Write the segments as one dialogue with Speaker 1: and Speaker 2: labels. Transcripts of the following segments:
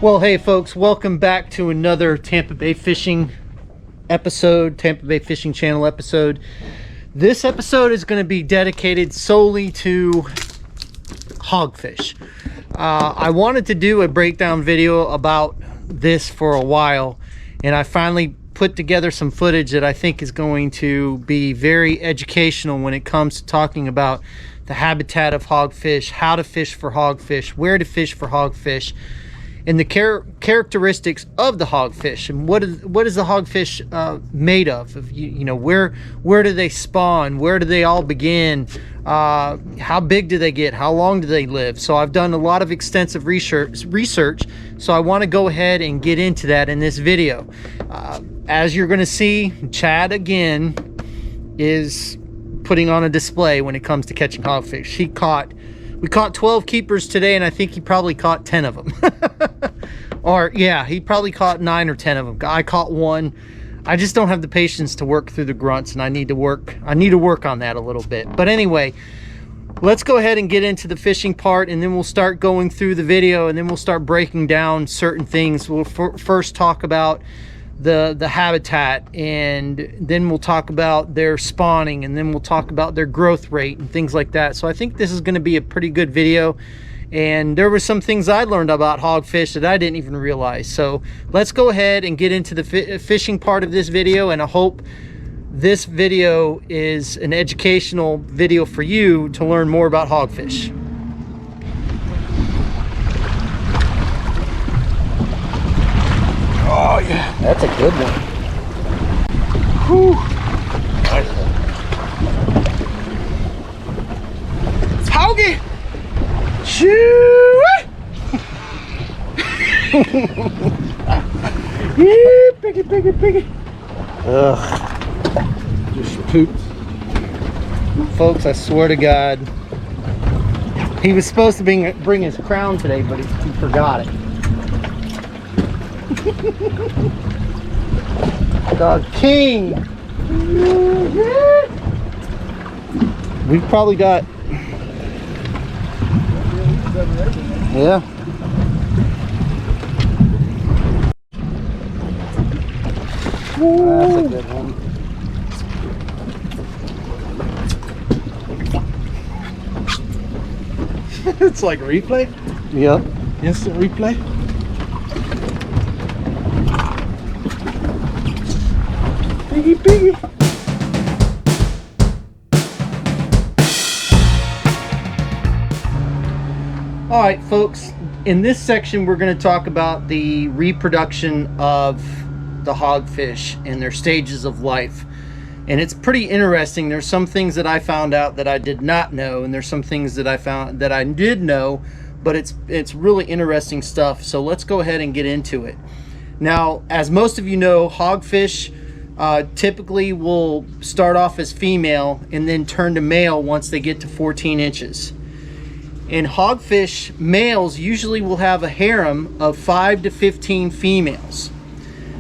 Speaker 1: Well, hey folks, welcome back to another Tampa Bay fishing episode, Tampa Bay Fishing Channel episode. This episode is going to be dedicated solely to hogfish. I wanted to do a breakdown video about this for a while, and I finally put together some footage that I think is going to be very educational when it comes to talking about the habitat of hogfish, how to fish for hogfish, where to fish for hogfish, and the characteristics of the hogfish, and what is the hogfish made of? You know, where do they spawn? Where do they all begin? How big do they get? How long do they live? So I've done a lot of extensive research. So I want to go ahead and get into that in this video. As you're going to see, Chad again is putting on a display when it comes to catching hogfish. We caught 12 keepers today, and I think he probably caught 10 of them. Or yeah, he probably caught 9 or 10 of them. I caught one. I just don't have the patience to work through the grunts, and I need to work on that a little bit. But anyway, let's go ahead and get into the fishing part, and then we'll start going through the video, and then we'll start breaking down certain things. We'll first talk about the habitat, and then we'll talk about their spawning, and then we'll talk about their growth rate and things like that. So I think this is going to be a pretty good video, and there were some things I learned about hogfish that I didn't even realize. So let's go ahead and get into the fishing part of this video, and I hope this video is an educational video for you to learn more about hogfish.
Speaker 2: Oh yeah, that's a good one.
Speaker 1: Whew.
Speaker 2: Nice one. It's Hogie!
Speaker 1: Shoo! Yeah, piggy.
Speaker 2: Ugh. Just pooped.
Speaker 1: Folks, I swear to God, he was supposed to bring his crown today, but he forgot it. The king. We've probably got, yeah.
Speaker 2: That's a good one. It's like replay.
Speaker 1: Yep.
Speaker 2: Instant replay. Piggy.
Speaker 1: All right, folks, in this section we're going to talk about the reproduction of the hogfish and their stages of life. And it's pretty interesting. There's some things that I found out that I did not know, and there's some things that I found that I did know, but it's really interesting stuff. So let's go ahead and get into it. Now, as most of you know, hogfish typically will start off as female and then turn to male once they get to 14 inches. And hogfish males usually will have a harem of 5 to 15 females.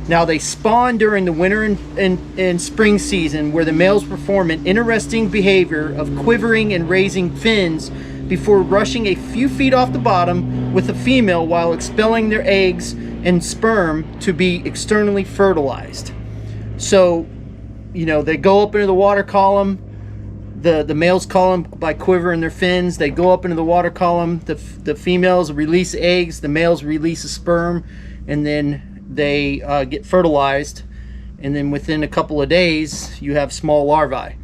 Speaker 1: Now, they spawn during the winter and spring season, where the males perform an interesting behavior of quivering and raising fins before rushing a few feet off the bottom with a female while expelling their eggs and sperm to be externally fertilized. So, you know, they go up into the water column. The males call them by quivering their fins. They go up into the water column. The females release eggs. The males release a sperm, and then they get fertilized. And then within a couple of days, you have small larvae.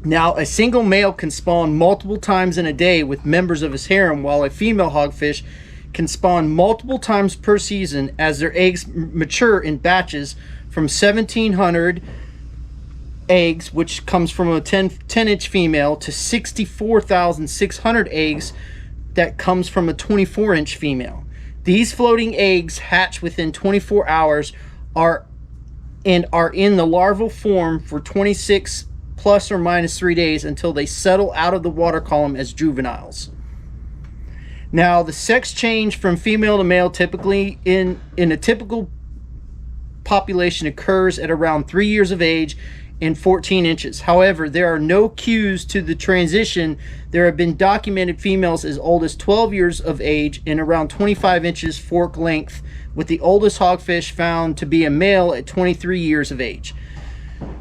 Speaker 1: Now, a single male can spawn multiple times in a day with members of his harem, while a female hogfish can spawn multiple times per season as their eggs mature in batches from 1,700 eggs, which comes from a 10-inch female, to 64,600 eggs that comes from a 24-inch female. These floating eggs hatch within 24 hours are in the larval form for 26 plus or minus 3 days until they settle out of the water column as juveniles. Now, the sex change from female to male typically in a typical population occurs at around 3 years of age and 14 inches. However, there are no cues to the transition. There have been documented females as old as 12 years of age and around 25 inches fork length, with the oldest hogfish found to be a male at 23 years of age.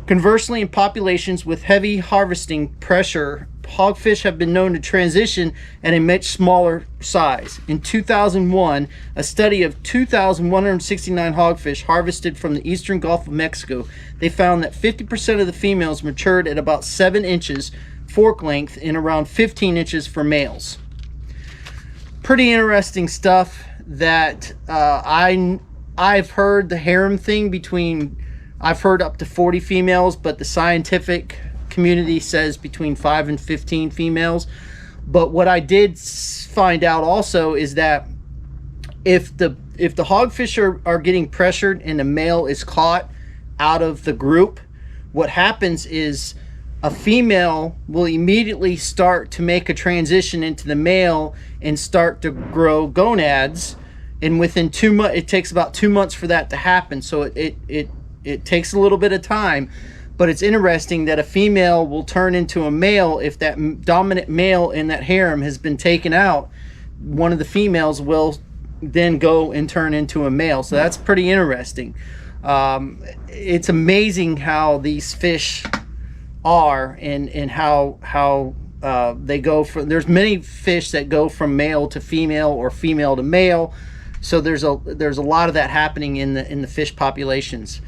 Speaker 1: Conversely, in populations with heavy harvesting pressure, hogfish have been known to transition at a much smaller size. In 2001, a study of 2,169 hogfish harvested from the eastern Gulf of Mexico, they found that 50% of the females matured at about 7 inches fork length and around 15 inches for males. Pretty interesting stuff that I've heard the harem thing between, I've heard up to 40 females, but the scientific community says between 5 and 15 females. But what I did find out also is that if the hogfish are getting pressured and the male is caught out of the group, what happens is a female will immediately start to make a transition into the male and start to grow gonads, and within 2 months, it takes about 2 months for that to happen. So it takes a little bit of time. But it's interesting that a female will turn into a male if that dominant male in that harem has been taken out. One of the females will then go and turn into a male. So that's pretty interesting. It's amazing how these fish are and how they go from, there's many fish that go from male to female or female to male. So there's a lot of that happening in the fish populations.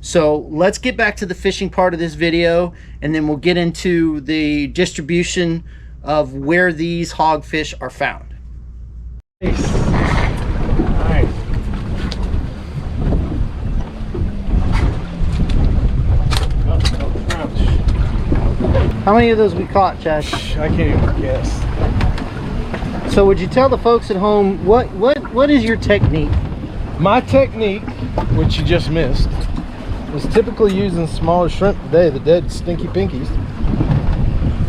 Speaker 1: So let's get back to the fishing part of this video, and then we'll get into the distribution of where these hogfish are found.
Speaker 2: Nice.
Speaker 1: How many of those we caught, Chad?
Speaker 2: I can't even guess.
Speaker 1: So would you tell the folks at home what is your technique?
Speaker 2: My technique, which you just missed, was typically using smaller shrimp today, the dead stinky pinkies.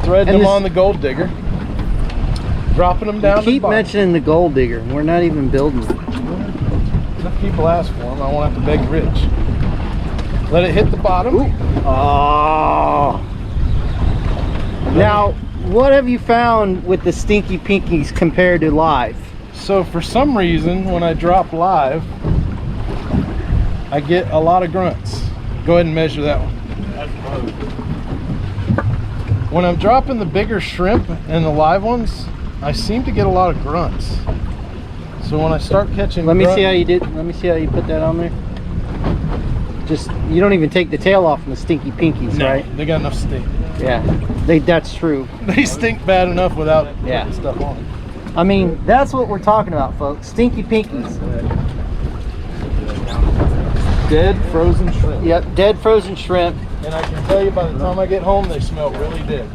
Speaker 2: Threading them on the gold digger, dropping them down.
Speaker 1: You keep mentioning the gold digger. We're not even building it.
Speaker 2: If people ask for them, I won't have to beg rich. Let it hit the bottom.
Speaker 1: Ooh. Oh. Now, what have you found with the stinky pinkies compared to live?
Speaker 2: So for some reason, when I drop live, I get a lot of grunts. Go ahead and measure that one. When I'm dropping the bigger shrimp and the live ones, I seem to get a lot of grunts. So when I start catching,
Speaker 1: let me see how you did. Let me see how you put that on there. Just, you don't even take the tail off from the stinky pinkies,
Speaker 2: no,
Speaker 1: right?
Speaker 2: They got enough stink.
Speaker 1: Yeah, that's true.
Speaker 2: They stink bad enough without
Speaker 1: putting
Speaker 2: stuff on it.
Speaker 1: I mean, that's what we're talking about, folks. Stinky pinkies.
Speaker 2: Dead frozen shrimp.
Speaker 1: Yep, dead frozen shrimp.
Speaker 2: And I can tell you, by the time I get home, they smell really dead.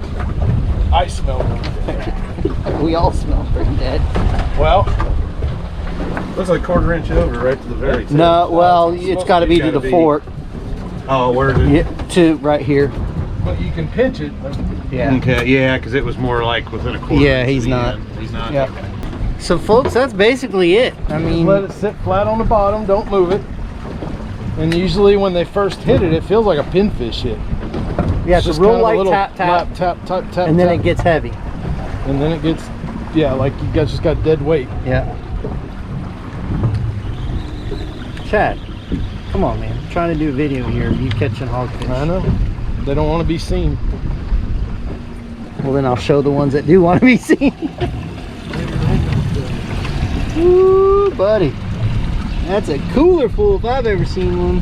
Speaker 2: I smell really dead.
Speaker 1: We all smell pretty dead.
Speaker 2: Well, looks like 1/4 inch over right to the very tip.
Speaker 1: No, well, it's got to be to the fork.
Speaker 3: Oh, where did it?
Speaker 1: Yeah, to right here.
Speaker 2: But you can pinch it.
Speaker 1: Yeah.
Speaker 3: Okay, yeah, because it was more like within a 1/4.
Speaker 1: Yeah, he's not.
Speaker 3: He's not.
Speaker 1: Yeah. So, folks, that's basically it. I mean,
Speaker 2: let it sit flat on the bottom. Don't move it. And usually when they first hit it, it feels like a pinfish hit.
Speaker 1: Yeah, it's a real light tap,
Speaker 2: tap,
Speaker 1: and then it gets heavy.
Speaker 2: And then it gets, yeah, like you guys just got dead weight.
Speaker 1: Yeah. Chad, come on, man. I'm trying to do a video here of you catching hogfish.
Speaker 2: I know. They don't want to be seen.
Speaker 1: Well, then I'll show the ones that do want to be seen. Woo, buddy. That's a cooler full if I've ever seen one.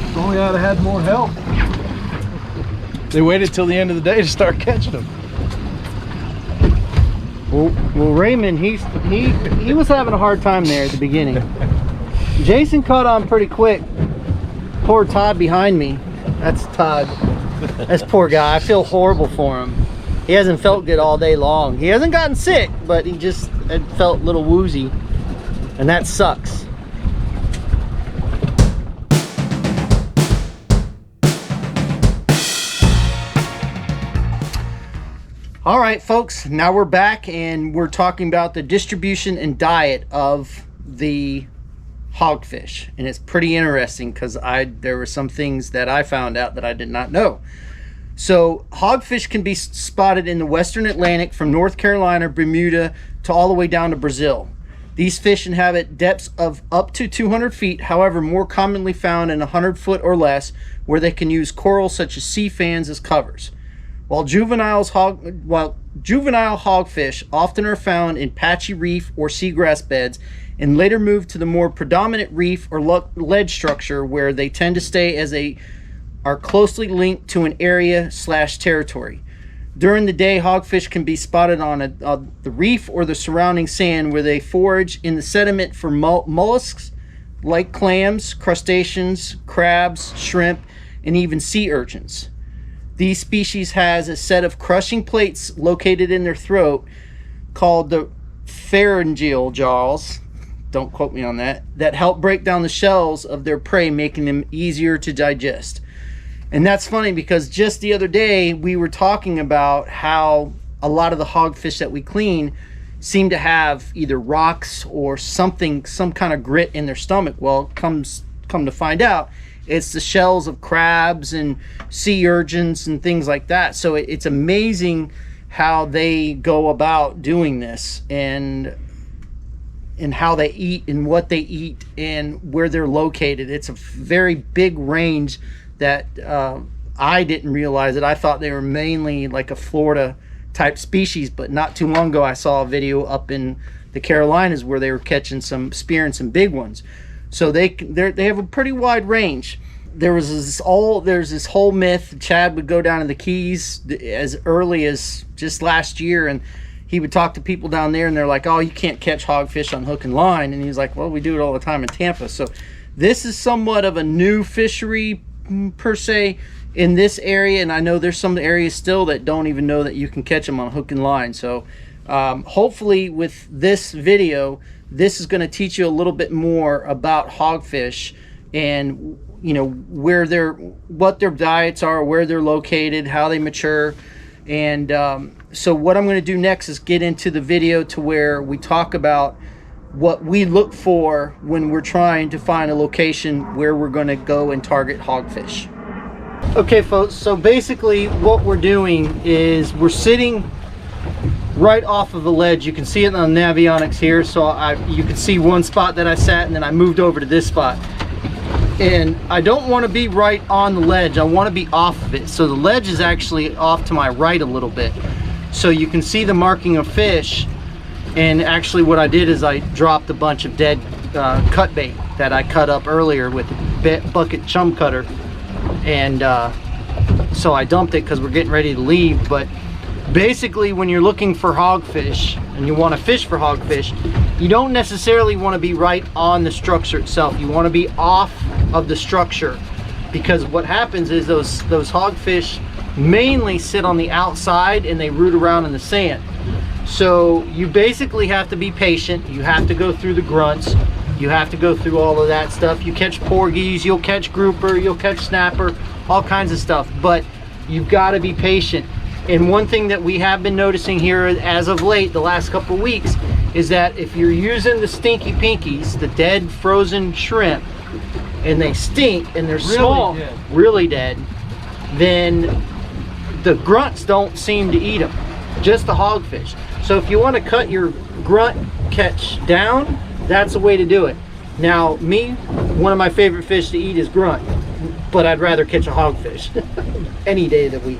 Speaker 2: If only I'd have had more help. They waited till the end of the day to start catching them.
Speaker 1: Well, Raymond, he was having a hard time there at the beginning. Jason caught on pretty quick. Poor Todd behind me. That's Todd. That's poor guy. I feel horrible for him. He hasn't felt good all day long. He hasn't gotten sick, but he just had felt a little woozy, and that sucks. All right, folks, now we're back and we're talking about the distribution and diet of the hogfish, and it's pretty interesting because there were some things that I found out that I did not know. So hogfish can be spotted in the western Atlantic from North Carolina, Bermuda, to all the way down to Brazil. These fish inhabit depths of up to 200 feet, however more commonly found in 100 foot or less, where they can use coral such as sea fans as covers. While juvenile hogfish often are found in patchy reef or seagrass beds, and later move to the more predominant reef or ledge structure, where they tend to stay as they are closely linked to an area/territory. During the day, hogfish can be spotted on the reef or the surrounding sand, where they forage in the sediment for mollusks like clams, crustaceans, crabs, shrimp, and even sea urchins. These species has a set of crushing plates located in their throat called the pharyngeal jaws, don't quote me on that, that help break down the shells of their prey, making them easier to digest. And that's funny because just the other day we were talking about how a lot of the hogfish that we clean seem to have either rocks or something, some kind of grit in their stomach. Well, come to find out, it's the shells of crabs and sea urchins and things like that. So it's amazing how they go about doing this, and how they eat and what they eat and where they're located. It's a very big range that I didn't realize it. I thought they were mainly like a Florida type species, but not too long ago I saw a video up in the Carolinas where they were catching spearing some big ones. So they have a pretty wide range. There's this whole myth. Chad would go down to the Keys as early as just last year, and he would talk to people down there, and they're like, oh, you can't catch hogfish on hook and line. And he's like, well, we do it all the time in Tampa. So this is somewhat of a new fishery per se in this area, and I know there's some areas still that don't even know that you can catch them on hook and line. So hopefully with this video, this is going to teach you a little bit more about hogfish, and what their diets are, where they're located, how they mature. And so what I'm going to do next is get into the video to where we talk about what we look for when we're trying to find a location where we're going to go and target hogfish. Okay folks, so basically what we're doing is we're sitting right off of the ledge. You can see it on the Navionics here. So you can see one spot that I sat, and then I moved over to this spot. And I don't want to be right on the ledge. I want to be off of it. So the ledge is actually off to my right a little bit. So you can see the marking of fish. And actually what I did is I dropped a bunch of dead cut bait that I cut up earlier with the bucket chum cutter. And so I dumped it because we're getting ready to leave. But basically when you're looking for hogfish and you want to fish for hogfish, you don't necessarily want to be right on the structure itself. You want to be off of the structure, because what happens is those hogfish mainly sit on the outside and they root around in the sand. So you basically have to be patient. You have to go through the grunts. You have to go through all of that stuff. You catch porgies, you'll catch grouper, you'll catch snapper, all kinds of stuff, but you've got to be patient. And one thing that we have been noticing here as of late, the last couple of weeks, is that if you're using the stinky pinkies, the dead frozen shrimp, and they stink and they're really small, really dead, then the grunts don't seem to eat them, just the hogfish. So if you want to cut your grunt catch down, that's the way to do it. Now me, one of my favorite fish to eat is grunt, but I'd rather catch a hogfish any day of the week.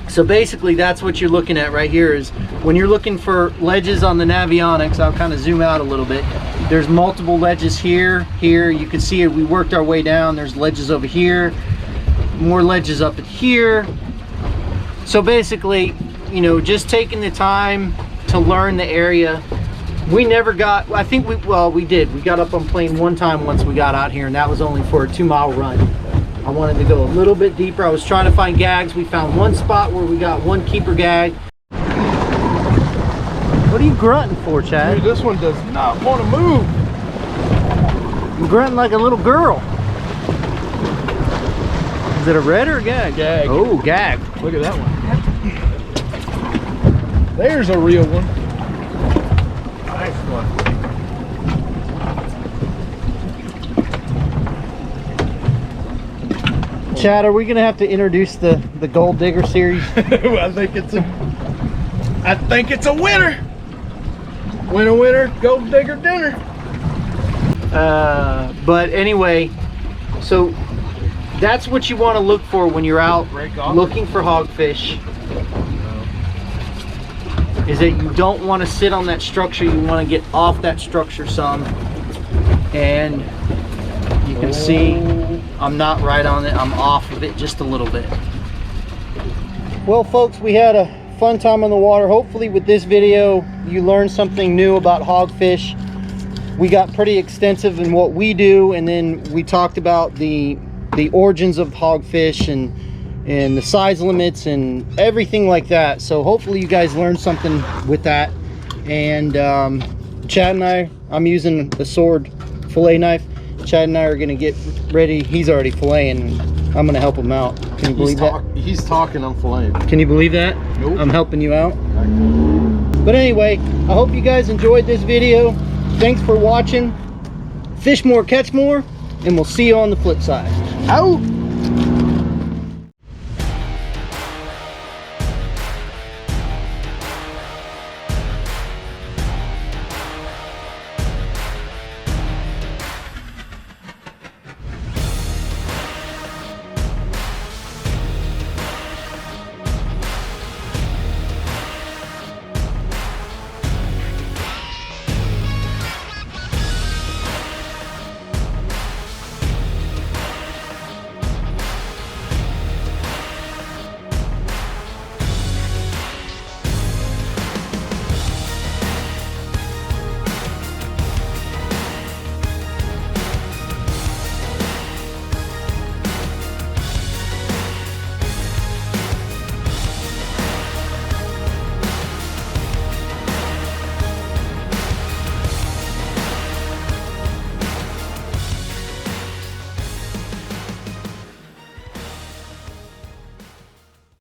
Speaker 1: So basically that's what you're looking at right here, is when you're looking for ledges on the Navionics. I'll kind of zoom out a little bit. There's multiple ledges here, you can see it. We worked our way down. There's ledges over here, more ledges up at here. So basically, just taking the time to learn the area. We never got, I think we did. We got up on plane one time once we got out here, and that was only for a 2-mile run. I wanted to go a little bit deeper. I was trying to find gags. We found one spot where we got one keeper gag. What are you grunting for, Chad?
Speaker 2: Dude, this one does not want to move.
Speaker 1: You're grunting like a little girl. Is it a red or a gag?
Speaker 2: Gag.
Speaker 1: Oh, gag.
Speaker 2: Look at that one. There's a real one. Nice one.
Speaker 1: Chad, are we gonna have to introduce the gold digger series?
Speaker 2: I think it's a winner. Winner, winner, gold digger dinner.
Speaker 1: But anyway, so that's what you want to look for when you're out looking for hogfish. Is that you don't want to sit on that structure. You want to get off that structure some. And you can see I'm not right on it. I'm off of it just a little bit. Well, folks, we had a fun time on the water. Hopefully with this video you learned something new about hogfish. We got pretty extensive in what we do, and then we talked about the origins of hogfish and the size limits and everything like that. So hopefully you guys learned something with that. And Chad and I'm using the sword fillet knife. Chad and I are gonna get ready. He's already filleting. I'm gonna help him out. Can you believe that?
Speaker 2: He's talking, I'm filleting.
Speaker 1: Can you believe that?
Speaker 2: Nope.
Speaker 1: I'm helping you out. But anyway, I hope you guys enjoyed this video. Thanks for watching. Fish more, catch more, and we'll see you on the flip side.
Speaker 2: Out.